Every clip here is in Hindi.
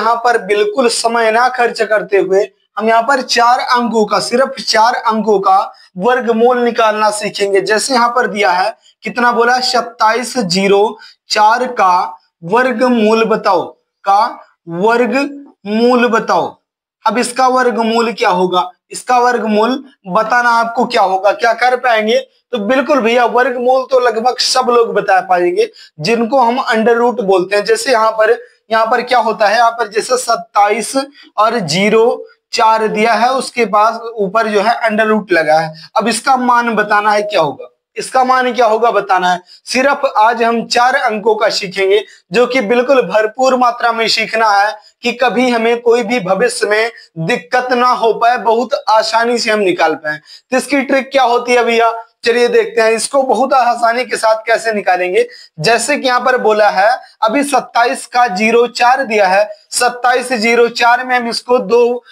यहाँ पर बिल्कुल समय ना खर्च करते हुए हम यहाँ पर 4 अंकों का, सिर्फ 4 अंकों का वर्गमूल निकालना सीखेंगे। जैसे यहाँ पर दिया है, कितना बोला, 2704 का वर्गमूल बताओ, का वर्गमूल बताओ। अब इसका वर्गमूल क्या होगा, इसका वर्गमूल बताना आपको क्या होगा, क्या कर पाएंगे? तो बिल्कुल भैया वर्गमूल तो लगभग सब लोग बता पाएंगे, जिनको हम अंडर रूट बोलते हैं। जैसे यहाँ पर क्या होता है, यहाँ पर जैसे 27 और 04 दिया है, उसके बाद ऊपर जो है अंडर रूट लगा है। अब इसका मान बताना है, क्या होगा, इसका मान क्या होगा बताना है। सिर्फ आज हम 4 अंकों का सीखेंगे, जो कि बिल्कुल भरपूर मात्रा में सीखना है कि कभी हमें कोई भी भविष्य में दिक्कत ना हो पाए, बहुत आसानी से हम निकाल पाए। तो इसकी ट्रिक क्या होती है भैया, चलिए देखते हैं इसको बहुत आसानी के साथ कैसे निकालेंगे। जैसे कि यहाँ पर बोला है, अभी 27 का 04 दिया है, 27 04 में हम इसको 2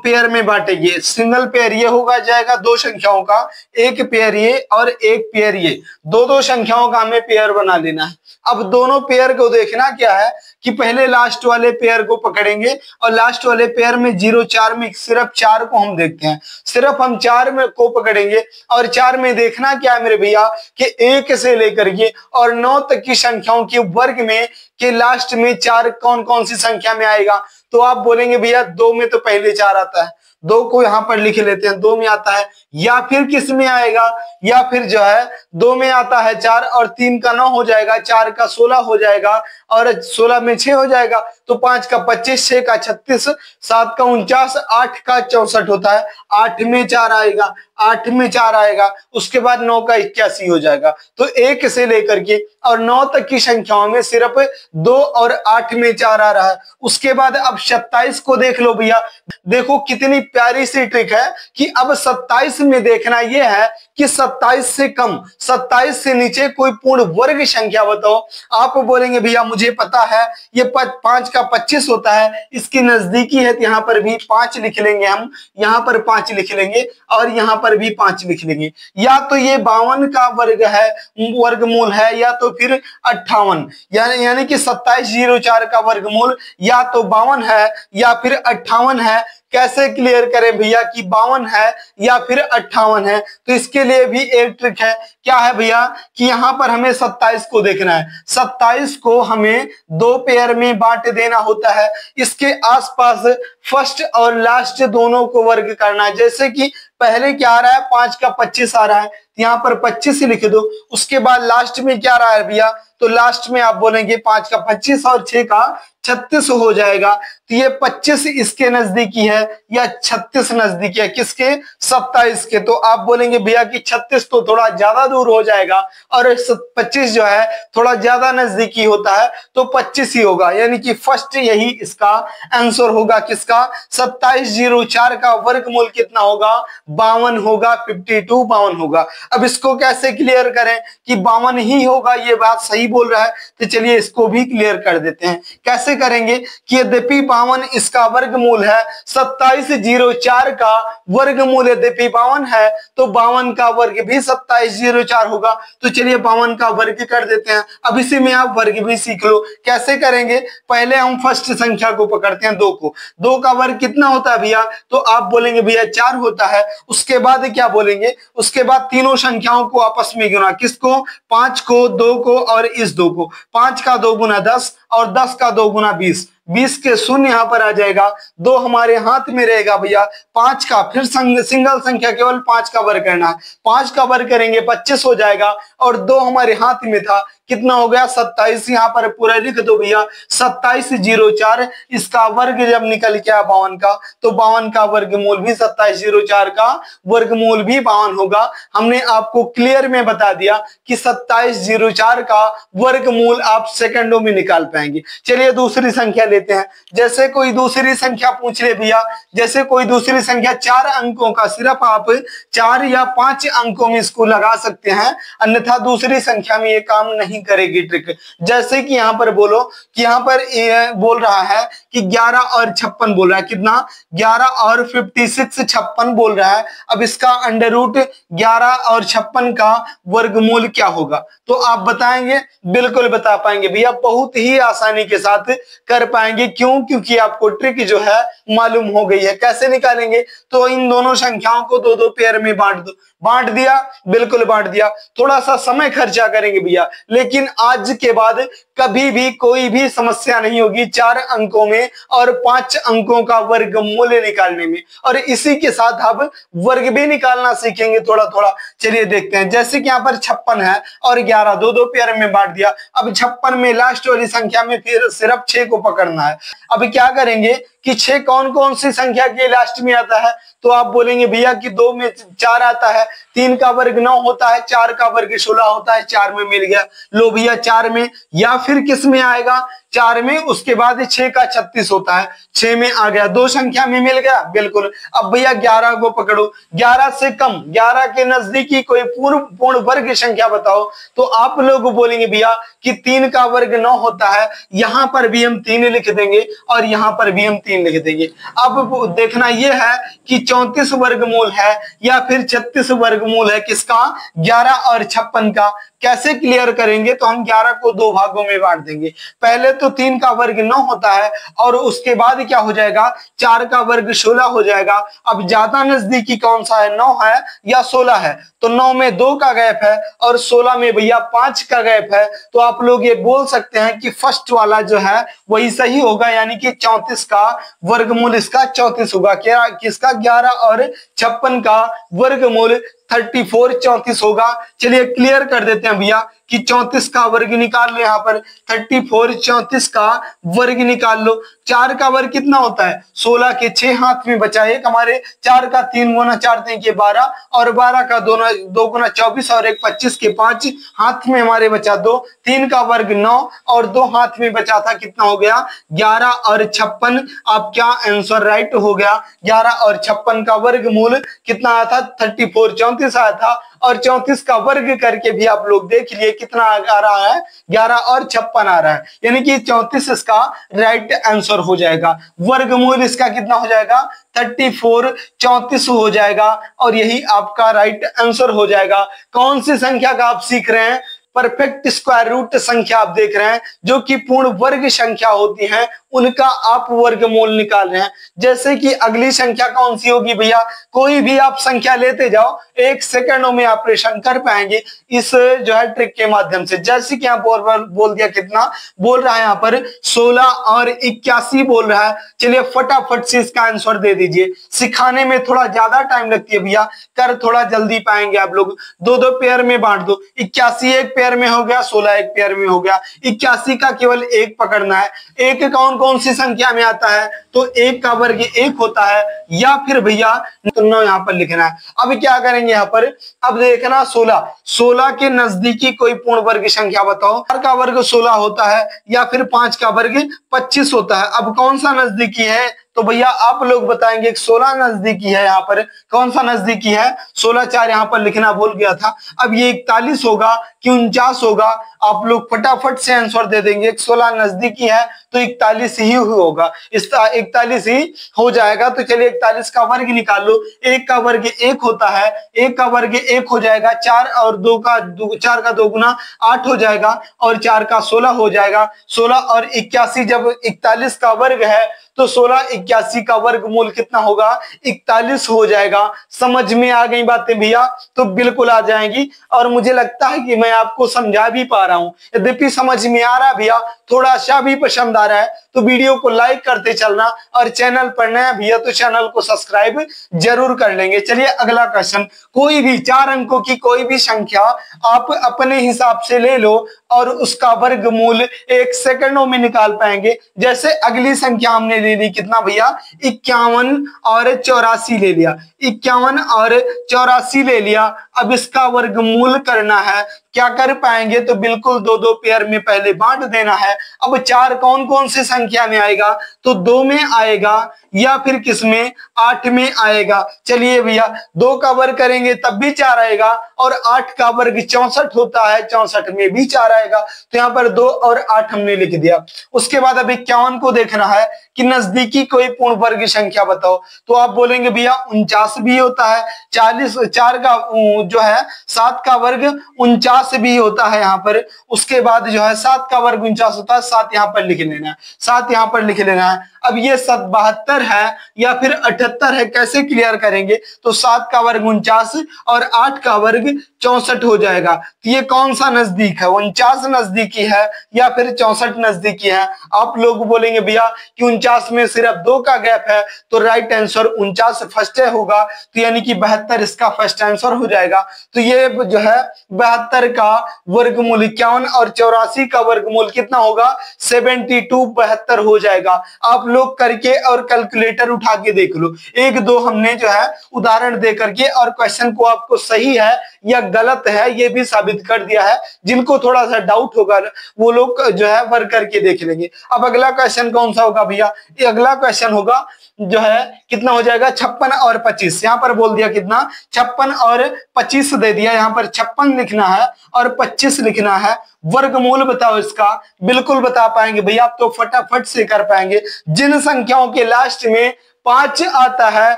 पेयर में बांटेंगे। सिंगल पेयर ये होगा जाएगा 2 संख्याओं का, एक पेयर ये और एक पेयर ये, 2 संख्याओं का हमें पेयर बना लेना है। अब दोनों पेयर को देखना क्या है कि पहले लास्ट वाले पेयर को पकड़ेंगे और लास्ट वाले पेयर में 04 में सिर्फ 4 को हम देखते हैं, सिर्फ हम 4 में को पकड़ेंगे और 4 में देखना क्या है मेरे भैया कि 1 से लेकर के और 9 तक की संख्याओं के वर्ग में के लास्ट में 4 कौन कौन सी संख्या में आएगा। तो आप बोलेंगे भैया 2 में तो पहले 4 आता है, 2 को यहां पर लिख लेते हैं, 2 में आता है, या फिर किस में आएगा, या फिर जो है 2 में आता है 4 और 3 का 9 हो जाएगा, 4 का 16 हो जाएगा और 16 में 6 हो जाएगा, तो 5 का 25, 6 का 36, 7 का 49, 8 का 64 होता है, 8 में 4 आएगा, 8 में 4 आएगा, उसके बाद 9 का 81 हो जाएगा। तो 1 से लेकर के और 9 तक की संख्याओं में सिर्फ 2 और 8 में 4 आ रहा है। उसके बाद अब 27 को देख लो भैया, देखो कितनी प्यारी सी ट्रिक है कि अब 27 में देखना यह है कि 27 से कम, 27 से नीचे कोई पूर्ण वर्ग संख्या बताओ। आप बोलेंगे भैया मुझे पता है ये 5 का 25 होता है, इसकी नजदीकी है, तो यहाँ पर भी 5 लिख लेंगे हम, यहाँ पर 5 लिख लेंगे और यहाँ पर भी 5 लिख लेंगे। या तो ये 52 का वर्ग है, वर्गमूल है, या तो फिर 58, यानी कि 2704 का वर्गमूल या तो 52 है या फिर 58 है। कैसे क्लियर करें भैया कि 52 है या फिर 58 है? तो इसके लिए भी एक ट्रिक है, क्या है भैया कि यहाँ पर हमें 27 को देखना है, 27 को हमें 2 पेयर में बांट देना होता है। इसके आसपास फर्स्ट और लास्ट दोनों को वर्ग करना है। जैसे कि पहले क्या आ रहा है, 5 का 25 आ रहा है, यहाँ पर 25 लिख दो। उसके बाद लास्ट में क्या आ रहा है भैया, तो लास्ट में आप बोलेंगे 5 का 25 और 6 का 36 हो जाएगा। तो ये 25 इसके नजदीकी है या 36 नजदीकी है, किसके, 27 के। तो आप बोलेंगे भैया कि 36 तो थोड़ा ज्यादा दूर हो जाएगा और 25 जो है थोड़ा ज्यादा नजदीकी होता है, तो 25 ही होगा। यानी कि फर्स्ट यही इसका आंसर होगा, किसका, 2704 का वर्गमूल कितना होगा, 52 होगा, 52 52 होगा। अब इसको कैसे क्लियर करें कि 52 ही होगा, ये बात सही बोल रहा है, तो चलिए इसको भी क्लियर कर देते हैं। कैसे करेंगे कि यद्यपि 52 इसका वर्गमूल है, 2704 का वर्गमूल यद्यपि 52 है, तो 52 का वर्ग भी 2704 होगा। तो चलिए 52 का वर्ग कर देते हैं। अब इसी में आप वर्ग भी सीख लो। कैसे करेंगे, पहले हम फर्स्ट संख्या को पकड़ते हैं, 2 को। 2 का वर्ग कितना होता है भैया, तो आप बोलेंगे भैया 4 होता है। उसके बाद क्या बोलेंगे, उसके बाद तीनों संख्याओं को आपस में गिना, किसको, 5 को, 2 को और इस 2 को। 5 का 2 गुना 10 और 10 का 2 गुना 20, 20 के शून्य यहाँ पर आ जाएगा, 2 हमारे हाथ में रहेगा भैया। 5 का फिर सिंगल संख्या केवल 5 का वर्ग करना है, 5 का वर्ग करेंगे 25 हो जाएगा और 2 हमारे हाथ में था, कितना हो गया, 27। यहाँ पर पूरा लिख दो भैया, 2704 इसका वर्ग जब निकल के आया 52 का, तो 52 का वर्गमूल भी 2704 का वर्गमूल भी 52 होगा। हमने आपको क्लियर में बता दिया कि 2704 का वर्गमूल आप सेकंडों में निकाल पाएंगे। चलिए दूसरी संख्या लेते हैं। जैसे कोई दूसरी संख्या पूछ ले भैया, जैसे कोई दूसरी संख्या 4 अंकों का, सिर्फ आप 4 या 5 अंकों में इसको लगा सकते हैं, अन्यथा दूसरी संख्या में ये काम नहीं करेगी ट्रिक। जैसे कि यहाँ पर बोलो कि यहाँ पर बोल रहा है कि 11 और 56 बोल रहा है, कितना, 11 और 56 56 बोल रहा है। अब इसका अंडर रूट 11 और 56 का वर्गमूल क्या होगा, तो आप बताएंगे, बिल्कुल बता पाएंगे भैया, बहुत ही आसानी के साथ कर पाएंगे। पाएंगे। क्यों? क्योंकि आपको ट्रिक जो है मालूम हो गई है। कैसे निकालेंगे? तो इन दोनों संख्याओं को दो दो पेयर में बांट दो। बांट दिया, बिल्कुल बांट दिया। थोड़ा सा समय खर्चा करेंगे भैया, लेकिन आज के बाद कभी भी कोई भी समस्या नहीं होगी 4 अंकों में और 5 अंकों का वर्गमूल निकालने में। और इसी के साथ अब वर्ग भी निकालना सीखेंगे थोड़ा थोड़ा। चलिए देखते हैं। जैसे कि यहाँ पर 56 है और 11 दो दो पेयर में बांट दिया। अब 56 में लास्ट वाली संख्या में फिर सिर्फ 6 को पकड़ना है। अब क्या करेंगे कि 6 कौन कौन सी संख्या के लास्ट में आता है? तो आप बोलेंगे भैया कि 2 में 4 आता है, 3 का वर्ग 9 होता है, 4 का वर्ग 16 होता है, 4 में मिल गया। लो भैया 4 में, या फिर किस में आएगा? 4 में, उसके बाद 6 का 36 होता है, 6 में आ गया। 2 संख्या में मिल गया, बिल्कुल। अब भैया 11 को पकड़ो, 11 से कम, 11 के नजदीकी कोई पूर्ण वर्ग संख्या बताओ। तो आप लोग बोलेंगे भैया कि 3 का वर्ग 9 होता है, यहां पर भी हम 3 लिख देंगे और यहां पर भी हम 3 लिख देंगे। अब देखना यह है कि 34 वर्गमूल है या फिर 36 वर्गमूल है किसका? 11 और 56 का। कैसे क्लियर करेंगे? तो हम 11 को 2 भागों में बांट देंगे। पहले तो 3 का वर्ग 9 होता है और उसके बाद क्या हो जाएगा? 4 का वर्ग 16 हो जाएगा। अब ज्यादा नजदीकी कौन सा है? 9 है या 16 है? तो 9 में 2 का गैप है और 16 में भैया 5 का गैप है। तो आप लोग ये बोल सकते हैं कि फर्स्ट वाला जो है वही सही होगा, यानी कि 34 का वर्गमूल इसका 34 होगा। क्या? किसका? 11 और 56 का वर्गमूल 34 34 होगा। चलिए क्लियर कर देते हैं भैया कि 34 का वर्ग निकाल लो। यहाँ पर 34 34 का वर्ग निकाल लो। 4 का वर्ग कितना होता है? 16 के 6 हाथ में बचा एक हमारे, 4 का 3 गुना 4 3 के 12 और 12 का 2 गुना 24 और 1 25 के 5 हाथ में हमारे बचा 2। 3 का वर्ग 9 और 2 हाथ में बचा था, कितना हो गया? 11 और 56। आप क्या आंसर राइट हो गया? 11 और 56 का वर्गमूल कितना आया था? 34 34 आया था। और 34 का वर्ग करके भी आप लोग देख लिए कितना आ रहा है? 11 और 56 आ रहा है, यानी कि 34 इसका राइट आंसर हो जाएगा। वर्गमूल इसका कितना हो जाएगा? 34 34 हो जाएगा और यही आपका राइट आंसर हो जाएगा। कौन सी संख्या का आप सीख रहे हैं? परफेक्ट स्क्वायर रूट संख्या आप देख रहे हैं, जो कि पूर्ण वर्ग संख्या होती है, उनका आप वर्गमूल निकाल रहे हैं। जैसे कि अगली संख्या कौन सी होगी भैया? कोई भी आप संख्या लेते जाओ, 1 सेकंडों में ऑपरेशन कर पाएंगे इस जो है ट्रिक के माध्यम से। जैसे कि यहाँ बोल दिया, कितना बोल रहा है यहाँ पर? 16 और 81 बोल रहा है। चलिए फटाफट से इसका आंसर दे दीजिए। सिखाने में थोड़ा ज्यादा टाइम लगती है भैया, कर थोड़ा जल्दी पाएंगे आप लोग। 2 पेयर में बांट दो। 81 एक पेयर में हो गया, 16 एक पेयर में हो गया। 81 का केवल 1 पकड़ना है। 1 कौन सी संख्या में आता है? तो 1 का वर्ग 1 होता है, या फिर भैया 9 यहाँ पर लिखना है। अब क्या करेंगे यहाँ पर? अब देखना 16 के नजदीकी कोई पूर्ण वर्ग संख्या बताओ। 4 का वर्ग 16 होता है या फिर 5 का वर्ग 25 होता है। अब कौन सा नजदीकी है? तो भैया आप लोग बताएंगे 16 नजदीकी है। यहाँ पर कौन सा नजदीकी है? 16 4 यहाँ पर लिखना भूल गया था। अब ये 41 होगा कि 49 होगा? आप लोग फटाफट से आंसर दे देंगे। 16 नजदीकी है तो 41 ही होगा, इसका 41 ही हो जाएगा। तो चलिए 41 का वर्ग निकाल लो। 1 का वर्ग 1 होता है, 1 का वर्ग 1 हो जाएगा। 4 और 2 का 4 का 2 गुना 8 हो जाएगा और 4 का 16 हो जाएगा। 16 और 81 जब 41 का वर्ग है तो 16 81 का वर्गमूल कितना होगा? 41 हो जाएगा। समझ में आ गई बातें भैया? तो बिल्कुल आ जाएंगी और मुझे लगता है कि मैं आपको समझा भी पा रहा हूं। यद्यपि समझ में आ रहा भैया, थोड़ा सा भी पसंद आ रहा है तो वीडियो को लाइक करते चलना, और चैनल पर नया भैया तो चैनल को सब्सक्राइब जरूर कर लेंगे। चलिए अगला क्वेश्चन। कोई भी 4 अंकों की कोई भी संख्या आप अपने हिसाब से ले लो और उसका वर्गमूल 1 सेकंडों में निकाल पाएंगे। जैसे अगली संख्या हमने ले ली, कितना भैया? 51 और 84 ले लिया। 51 और 84 ले लिया। अब इसका वर्गमूल करना है। क्या कर पाएंगे? तो बिल्कुल 2 पेयर में पहले बांट देना है। अब 4 कौन सी संख्या में आएगा? तो 2 में आएगा या फिर किस में? 8 में आएगा। चलिए भैया 2 का वर्ग करेंगे तब भी 4 आएगा और 8 का वर्ग 64 होता है, 64 में भी 4 आएगा। तो यहाँ पर 2 और 8 हमने लिख दिया। उसके बाद अब 51 को देखना है कि नजदीकी कोई पूर्ण वर्ग संख्या बताओ। तो आप बोलेंगे भैया 49 भी होता है। 4 का जो है 7 का वर्ग 49 49 भी होता है यहाँ पर। उसके बाद जो है 7 का वर्ग 49 होता है, 7 यहाँ पर लिख लेना है, 7 यहाँ पर लिख लेना है। अब ये 72 है या फिर 78 है, कैसे क्लियर करेंगे? तो 7 का वर्ग 49 और 8 का वर्ग 64 हो जाएगा। तो ये कौन सा नजदीक है, 49 नजदीकी है या फिर 64 नजदीकी है? आप लोग बोलेंगे भैया कि 49 में सिर्फ 2 का गैप है, तो राइट आंसर 49 फर्स्ट होगा, तो यानी कि 72 इसका फर्स्ट आंसर हो जाएगा। तो ये जो है 72 का वर्गमूल 51 और 84 का वर्गमूल कितना होगा? 72 72 हो जाएगा। आप लोग करके और कैलकुलेटर उठा के देख लो, एक दो हमने जो है उदाहरण दे करके और क्वेश्चन को आपको सही है या गलत है ये भी साबित कर दिया है। जिनको थोड़ा सा डाउट होगा वो लोग जो है वर्क करके देख लेंगे। अब अगला क्वेश्चन कौन सा होगा भैया? ये अगला क्वेश्चन होगा जो है कितना हो जाएगा? 56 और 25। यहाँ पर बोल दिया कितना? 56 और 25 दे दिया। यहाँ पर 56 लिखना है और 25 लिखना है। वर्गमूल बताओ इसका। बिल्कुल बता पाएंगे भैया, आप तो फटाफट से कर पाएंगे। जिन संख्याओं के लास्ट में 5 आता है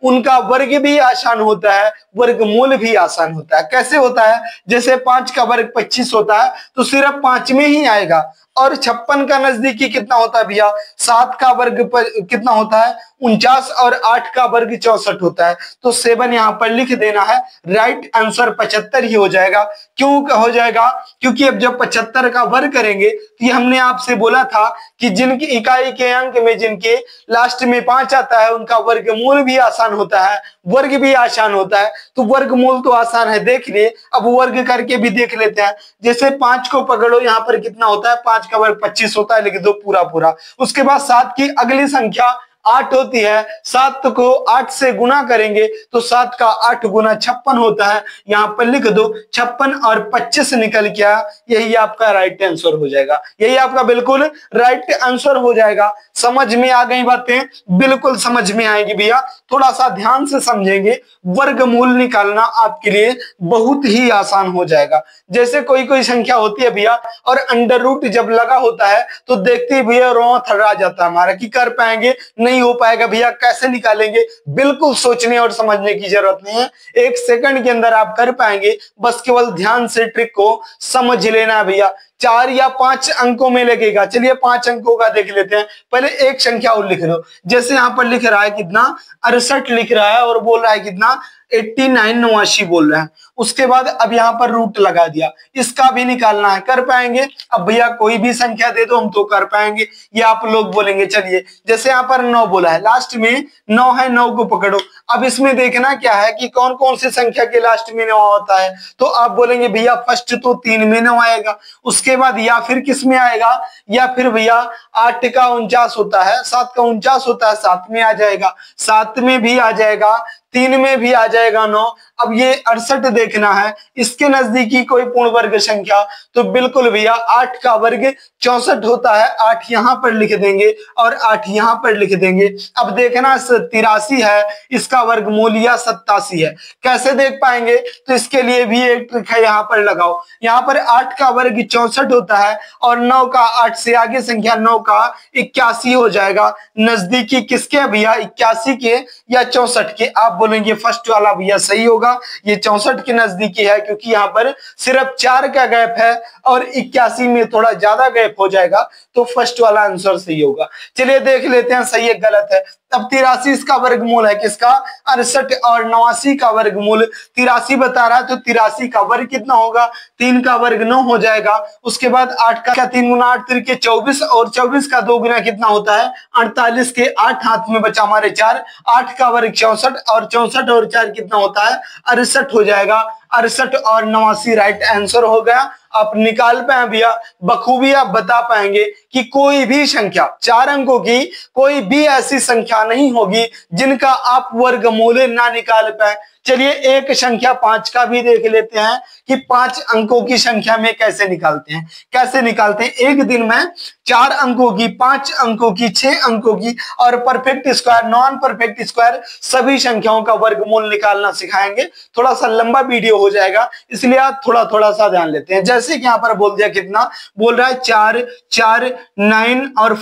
उनका वर्ग भी आसान होता है, वर्गमूल भी आसान होता है। कैसे होता है? जैसे 5 का वर्ग 25 होता है तो सिर्फ 5 में ही आएगा। और 56 का नजदीकी कितना होता है भैया? 7 का वर्ग कितना होता है? 49 और 8 का वर्ग 64 होता है। तो 7 यहाँ पर लिख देना है। राइट आंसर 75 ही हो जाएगा। क्यों हो जाएगा? क्योंकि अब जब 75 का वर्ग करेंगे तो ये हमने आपसे बोला था कि जिनकी इकाई के अंक में जिनके लास्ट में 5 आता है उनका वर्गमूल भी आसान होता है, वर्ग भी आसान होता है। तो वर्गमूल तो आसान है, देख लिए। अब वर्ग करके भी देख लेते हैं। जैसे 5 को पकड़ो, यहाँ पर कितना होता है? 5 का वर्ग 25 होता है, लिख दो पूरा पूरा। उसके बाद 7 की अगली संख्या 8 होती है। 7 को 8 से गुना करेंगे तो 7 का 8 गुना 56 होता है। यहाँ पर लिख दो 56 और 25 निकल के आया, यही आपका राइट आंसर हो जाएगा। यही आपका बिल्कुल राइट आंसर हो जाएगा। समझ में आ गई बातें? बिल्कुल समझ में आएगी भैया। थोड़ा सा ध्यान से समझेंगे, वर्गमूल निकालना आपके लिए बहुत ही आसान हो जाएगा। जैसे कोई कोई संख्या होती है भैया और अंडर रूट जब लगा होता है तो देखते ही भैया रोआ थर्रा जाता है हमारा कि कर पाएंगे, नहीं हो पाएगा भैया, कैसे निकालेंगे? बिल्कुल सोचने और समझने की जरूरत नहीं है, 1 सेकंड के अंदर आप कर पाएंगे। बस केवल ध्यान से ट्रिक को समझ लेना भैया। 4 या 5 अंकों में लगेगा। चलिए 5 अंकों का देख लेते हैं। पहले एक संख्या और लिख लो। जैसे यहाँ पर लिख रहा है कितना? 68 लिख रहा है और बोल रहा है कितना? 89 89 बोल रहा है। उसके बाद अब यहाँ पर रूट लगा दिया, इसका भी निकालना है। कर पाएंगे? अब भैया कोई भी संख्या दे दो हम तो कर पाएंगे। ये आप लोग बोलेंगे चलिए, जैसे यहाँ पर 9 बोला है, लास्ट में 9 है, 9 को पकड़ो। अब इसमें देखना क्या है कि कौन कौन सी संख्या के लास्ट में 9 होता है। तो आप बोलेंगे भैया फर्स्ट तो 3 में 9 आएगा, उसके बाद या फिर किस में आएगा? या फिर भैया 8 का 49 होता है, 7 का 49 होता है, 7 में आ जाएगा, 7 में भी आ जाएगा, 3 में भी आ जाएगा 9। अब ये 68 देखना है, इसके नजदीकी कोई पूर्ण वर्ग संख्या, तो बिल्कुल भैया 8 का वर्ग 64 होता है। 8 यहाँ पर लिख देंगे और 8 यहाँ पर लिख देंगे। अब देखना 83 है, इसका वर्गमूल या 87 है। कैसे देख पाएंगे? तो इसके लिए भी एक ट्रिक है, यहाँ पर लगाओ। यहाँ पर 8 का वर्ग 64 होता है और 9 का 8 से आगे संख्या 9 का 81 हो जाएगा। नजदीकी किसके भैया? 81 के या 64 के? आप बोलेंगे फर्स्ट वाला भैया सही होगा, ये 64 के नजदीकी है क्योंकि यहाँ पर सिर्फ 4 का गैप है और 81 में थोड़ा ज्यादा गैप हो जाएगा, तो फर्स्ट वाला आंसर सही होगा। चलिए देख लेते हैं सही है गलत है। तब 83 इसका वर्गमूल है किसका? 68 और 89 का वर्गमूल 83 बता रहा है, तो 83 का वर्ग कितना होगा? 3 का वर्ग 9 हो जाएगा। उसके बाद 8 का 3 गुना 8 तिरके 24 और 24 का 2 गुना कितना होता है? 48 के 8 हाथ में बचा हमारे 4, 8 का वर्ग 64 और 64 और 4 कितना होता है? 68 हो जाएगा। 68 और 89 राइट आंसर हो गया। आप निकाल पाए भैया, बखूबी आप बता पाएंगे कि कोई भी संख्या 4 अंकों की कोई भी ऐसी संख्या नहीं होगी जिनका आप वर्गमूल ना निकाल पाए। चलिए एक संख्या 5 का भी देख लेते हैं कि 5 अंकों की संख्या में कैसे निकालते हैं। कैसे निकालते हैं? एक दिन में 4 अंकों की, 5 अंकों की, 6 अंकों की और perfect square, non perfect square सभी संख्याओं का वर्गमूल निकालना सिखाएंगे। थोड़ा सा लंबा वीडियो हो जाएगा, इसलिए आप थोड़ा थोड़ा सा ध्यान लेते हैं। जैसे कि यहाँ पर बोल दिया कितना? बोल रहा है 4 4 9 और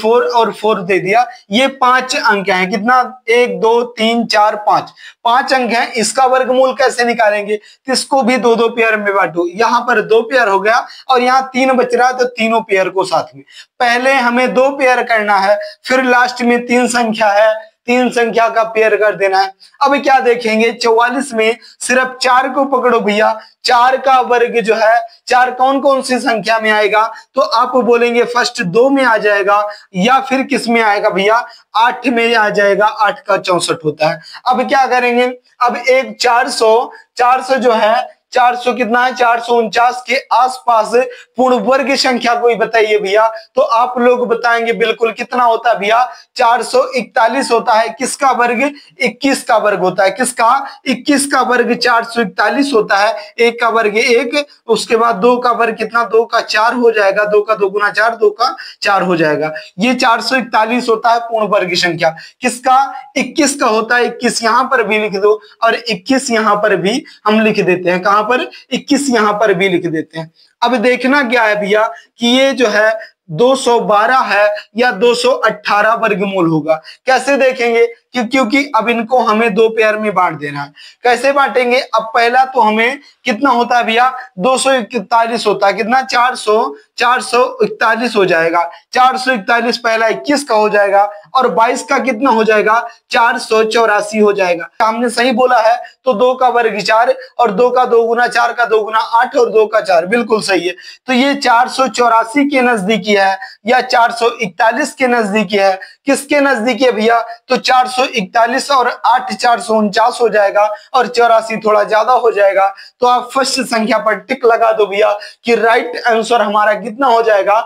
4 दे दिया। ये 5 अंक हैं। कितना? 1 2 3 4 5 अंक हैं। इसका वर्गमूल कैसे निकालेंगे, तो इसको भी दो दो पेयर में बांटो। यहाँ पर 2 पेयर हो गया और यहाँ 3 बच रहा है, तो तीनों पेयर को साथ में पहले हमें 2 पेयर करना है, फिर लास्ट में 3 संख्या है, 3 संख्या का पेयर कर देना है। अब क्या देखेंगे, 44 में सिर्फ 4 को पकड़ो भैया, 4 का वर्ग जो है, 4 कौन कौन सी संख्या में आएगा, तो आप बोलेंगे फर्स्ट 2 में आ जाएगा या फिर किस में आएगा भैया, 8 में आ जाएगा, 8 का 64 होता है। अब क्या करेंगे, अब एक 400 जो है, 400 कितना है, 449 के आसपास पूर्ण वर्ग संख्या कोई बताइए भैया, तो आप लोग बताएंगे बिल्कुल कितना होता है भैया, 441 होता है। किसका वर्ग, 21 का वर्ग होता है। किसका, 21 का वर्ग 441 होता है। 1 का वर्ग 1, उसके बाद 2 का वर्ग कितना, 2 का 4 हो जाएगा, 2 का 2 गुना 4, 2 का 4 हो जाएगा। ये 441 होता है पूर्ण वर्ग संख्या। किसका, 21 का होता है। 21 यहां पर भी लिख दो और 21 यहां पर भी हम लिख देते हैं। कहां पर, 21 यहां पर भी लिख देते हैं। अब देखना क्या है भैया कि ये जो है 212 है या 218 वर्गमूल होगा। कैसे देखेंगे, क्योंकि अब इनको हमें 2 पेयर में बांट देना है। कैसे बांटेंगे, अब पहला तो हमें कितना होता है भैया, 241 होता है। कितना, 441 हो जाएगा। 441 पहला 21 का हो जाएगा और 22 का कितना हो जाएगा, 484 हो जाएगा। हमने सही बोला है, तो 2 का वर्ग 4 और 2 का 2 गुना 4 का 2 गुना 8 और 2 का 4, बिल्कुल सही है। तो ये 484 के नजदीकी है या 441 के नजदीकी है। किसके नजदीकी है भैया, तो 441 और 8 449 हो जाएगा और 84 थोड़ा ज्यादा हो जाएगा। तो आप फर्स्ट संख्या पर टिक लगा दो भैया कि राइट आंसर हमारा कितना हो जाएगा,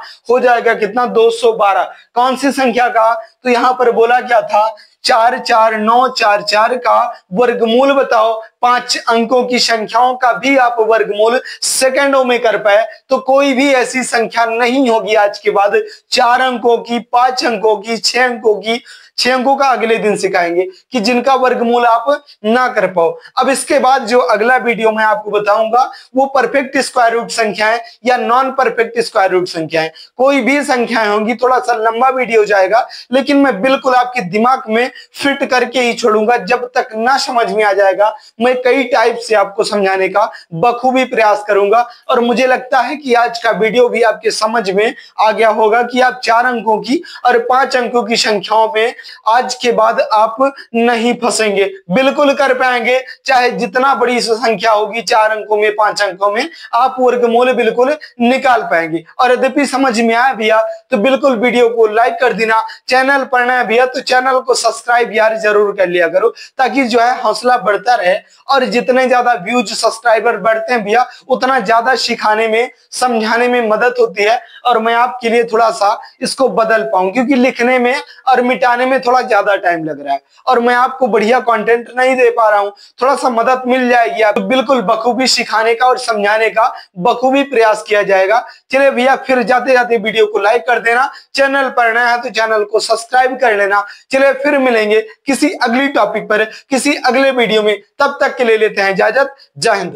कितना, 212। कौन सी संख्या का, तो यहां पर बोला क्या था, 44944 का वर्गमूल बताओ। 5 अंकों की संख्याओं का भी आप वर्गमूल सेकंडों में कर पाए तो कोई भी ऐसी संख्या नहीं होगी आज के बाद 4 अंकों की, 5 अंकों की, 6 अंकों की। 6 अंकों का अगले दिन सिखाएंगे कि जिनका वर्गमूल आप ना कर पाओ। अब इसके बाद जो अगला वीडियो मैं आपको बताऊंगा वो परफेक्ट स्क्वायर रूट संख्याएं या नॉन परफेक्ट स्क्वायर रूट संख्याएं। कोई भी संख्याएं होंगी, थोड़ा सा लंबा वीडियो जाएगा, लेकिन मैं बिल्कुल आपके दिमाग में फिट करके ही छोड़ूंगा। जब तक ना समझ में आ जाएगा मैं कई टाइप से आपको समझाने का बखूबी प्रयास करूंगा। और मुझे लगता है कि आज का वीडियो भी आपके समझ में आ गया होगा कि आप 4 अंकों की और 5 अंकों की संख्याओं में आज के बाद आप नहीं फंसेंगे, बिल्कुल कर पाएंगे। चाहे जितना बड़ी संख्या होगी, 4 अंकों में, 5 अंकों में, आप वर्गमूल बिल्कुल निकाल पाएंगे। और यद्यपि समझ में आया भैया तो बिल्कुल वीडियो को लाइक कर देना। चैनल पर नया भैया तो चैनल को सब्सक्राइब यार जरूर कर लिया करो, ताकि जो है हौसला बढ़ता रहे। और जितने ज्यादा व्यूज सब्सक्राइबर बढ़ते हैं भैया उतना ज्यादा सिखाने में, समझाने में मदद होती है और मैं आपके लिए थोड़ा सा इसको बदल पाऊं, क्योंकि लिखने में और मिटाने में थोड़ा ज्यादा टाइम लग रहा है और मैं आपको बढ़िया कंटेंट नहीं दे पा रहा हूं। थोड़ा सा मदद मिल जाएगी आप, बिल्कुल बखूबी सिखाने का और समझाने का बखूबी प्रयास किया जाएगा। चलिए भैया, फिर जाते जाते वीडियो को लाइक कर देना, चैनल पर नया है तो चैनल को सब्सक्राइब कर लेना। चलिए फिर मिलेंगे किसी अगली टॉपिक पर, किसी अगले वीडियो में। तब तक के लिए लेते हैं इजाजत। जय हिंद।